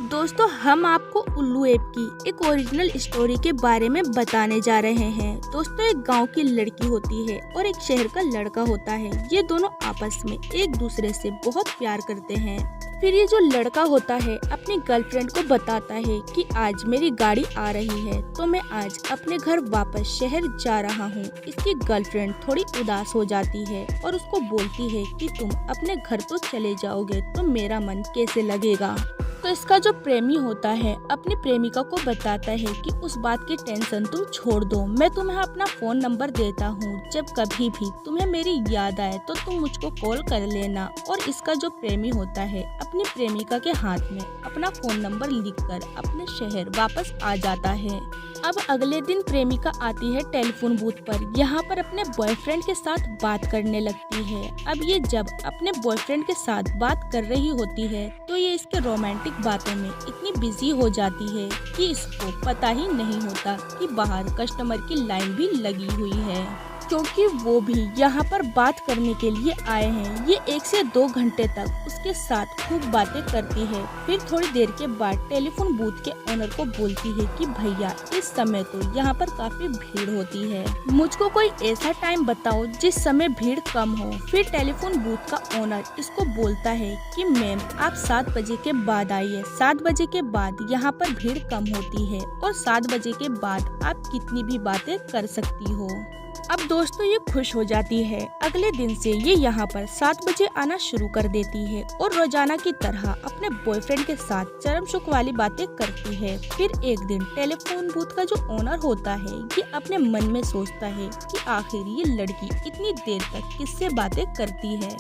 दोस्तों, हम आपको उल्लू ऐप की एक ओरिजिनल स्टोरी के बारे में बताने जा रहे हैं। दोस्तों, एक गांव की लड़की होती है और एक शहर का लड़का होता है। ये दोनों आपस में एक दूसरे से बहुत प्यार करते हैं। फिर ये जो लड़का होता है अपनी गर्लफ्रेंड को बताता है कि आज मेरी गाड़ी आ रही है तो मैं आज अपने घर वापस शहर जा रहा हूँ। इसकी गर्लफ्रेंड थोड़ी उदास हो जाती है और उसको बोलती है कि तुम अपने घर तो चले जाओगे तो मेरा मन कैसे लगेगा। तो इसका जो प्रेमी होता है अपनी प्रेमिका को बताता है कि उस बात की टेंशन तुम छोड़ दो, मैं तुम्हें अपना फोन नंबर देता हूँ, जब कभी भी तुम्हें मेरी याद आए तो तुम मुझको कॉल कर लेना। और इसका जो प्रेमी होता है अपनी प्रेमिका के हाथ में अपना फोन नंबर लिखकर अपने शहर वापस आ जाता है। अब अगले दिन प्रेमिका आती है टेलीफोन बूथ पर, यहाँ पर अपने बॉयफ्रेंड के साथ बात करने लगती है। अब ये जब अपने बॉयफ्रेंड के साथ बात कर रही होती है तो ये इसके रोमांटिक बातों में इतनी बिजी हो जाती है कि इसको पता ही नहीं होता कि बाहर कस्टमर की लाइन भी लगी हुई है, क्योंकि वो भी यहाँ पर बात करने के लिए आए हैं। ये 1 से 2 घंटे तक उसके साथ खूब बातें करती है। फिर थोड़ी देर के बाद टेलीफोन बूथ के ओनर को बोलती है कि भैया इस समय तो यहाँ पर काफी भीड़ होती है, मुझको कोई ऐसा टाइम बताओ जिस समय भीड़ कम हो। फिर टेलीफोन बूथ का ओनर इसको बोलता है कि मैम आप 7 बजे के बाद आइए, 7 बजे के बाद यहाँ पर भीड़ कम होती है और 7 बजे के बाद आप कितनी भी बातें कर सकती हो। अब दोस्तों, ये खुश हो जाती है। अगले दिन से ये यहाँ पर 7 बजे आना शुरू कर देती है और रोजाना की तरह अपने बॉयफ्रेंड के साथ चरम सुख वाली बातें करती है। फिर एक दिन टेलीफोन बूथ का जो ओनर होता है ये अपने मन में सोचता है कि आखिर ये लड़की इतनी देर तक किससे बातें करती है।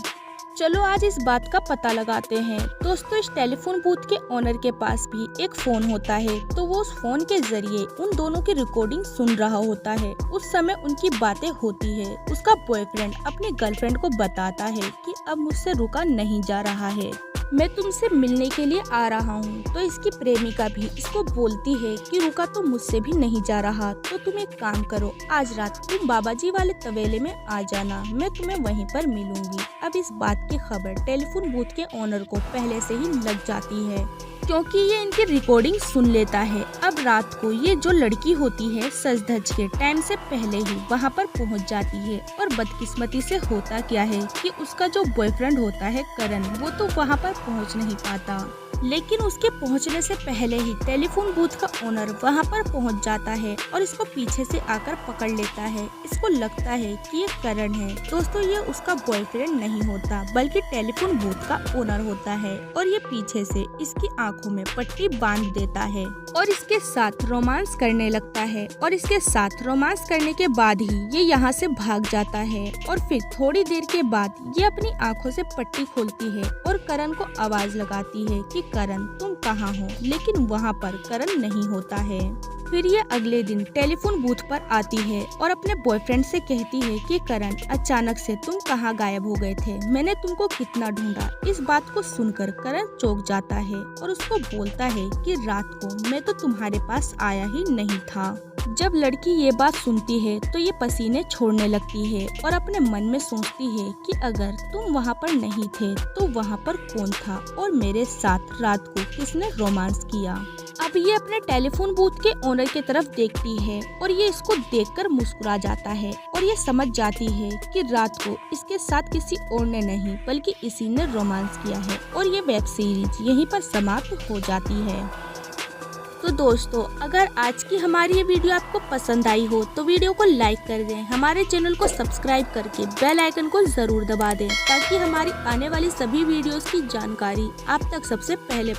चलो आज इस बात का पता लगाते हैं। दोस्तों, इस टेलीफोन बूथ के ओनर के पास भी एक फोन होता है, तो वो उस फोन के जरिए उन दोनों की रिकॉर्डिंग सुन रहा होता है। उस समय उनकी बातें होती है। उसका बॉयफ्रेंड अपनी गर्लफ्रेंड को बताता है कि अब मुझसे रुका नहीं जा रहा है, मैं तुमसे मिलने के लिए आ रहा हूँ। तो इसकी प्रेमिका भी इसको बोलती है कि रुका तो मुझसे भी नहीं जा रहा, तो तुम एक काम करो, आज रात तुम बाबा जी वाले तबेले में आ जाना, मैं तुम्हें वहीं पर मिलूंगी। अब इस बात की खबर टेलीफोन बूथ के ओनर को पहले से ही लग जाती है, क्योंकि ये इनकी रिकॉर्डिंग सुन लेता है। अब रात को ये जो लड़की होती है सज धज के टाइम से पहले ही वहाँ पर पहुँच जाती है। और बदकिस्मती से होता क्या है कि उसका जो बॉयफ्रेंड होता है करण, वो तो वहाँ पर पहुँच नहीं पाता, लेकिन उसके पहुंचने से पहले ही टेलीफोन बूथ का ओनर वहां पर पहुंच जाता है और इसको पीछे से आकर पकड़ लेता है। इसको लगता है कि ये करण है। दोस्तों, ये उसका बॉयफ्रेंड नहीं होता बल्कि टेलीफोन बूथ का ओनर होता है और ये पीछे से इसकी आंखों में पट्टी बांध देता है और इसके साथ रोमांस करने लगता है। और इसके साथ रोमांस करने के बाद ही ये यहाँ से भाग जाता है। और फिर थोड़ी देर के बाद ये अपनी आंखों से पट्टी खोलती है और करण को आवाज लगाती है कि करण तुम कहाँ हो, लेकिन वहाँ पर करण नहीं होता है। फिर ये अगले दिन टेलीफोन बूथ पर आती है और अपने बॉयफ्रेंड से कहती है कि करण अचानक से तुम कहाँ गायब हो गए थे, मैंने तुमको कितना ढूंढा। इस बात को सुनकर करण चौंक जाता है और उसको बोलता है कि रात को मैं तो तुम्हारे पास आया ही नहीं था। जब लड़की ये बात सुनती है तो ये पसीने छोड़ने लगती है और अपने मन में सोचती है कि अगर तुम वहाँ पर नहीं थे तो वहाँ पर कौन था और मेरे साथ रात को किसने रोमांस किया। अब ये अपने टेलीफोन बूथ के ओनर की तरफ देखती है और ये इसको देखकर मुस्कुरा जाता है और ये समझ जाती है कि रात को इसके साथ किसी और ने नहीं बल्कि इसी ने रोमांस किया है। और ये वेब सीरीज यहीं पर समाप्त हो जाती है। तो दोस्तों, अगर आज की हमारी ये वीडियो आपको पसंद आई हो तो वीडियो को लाइक कर दें, हमारे चैनल को सब्सक्राइब करके बेल आइकन को जरूर दबा दें ताकि हमारी आने वाली सभी वीडियोस की जानकारी आप तक सबसे पहले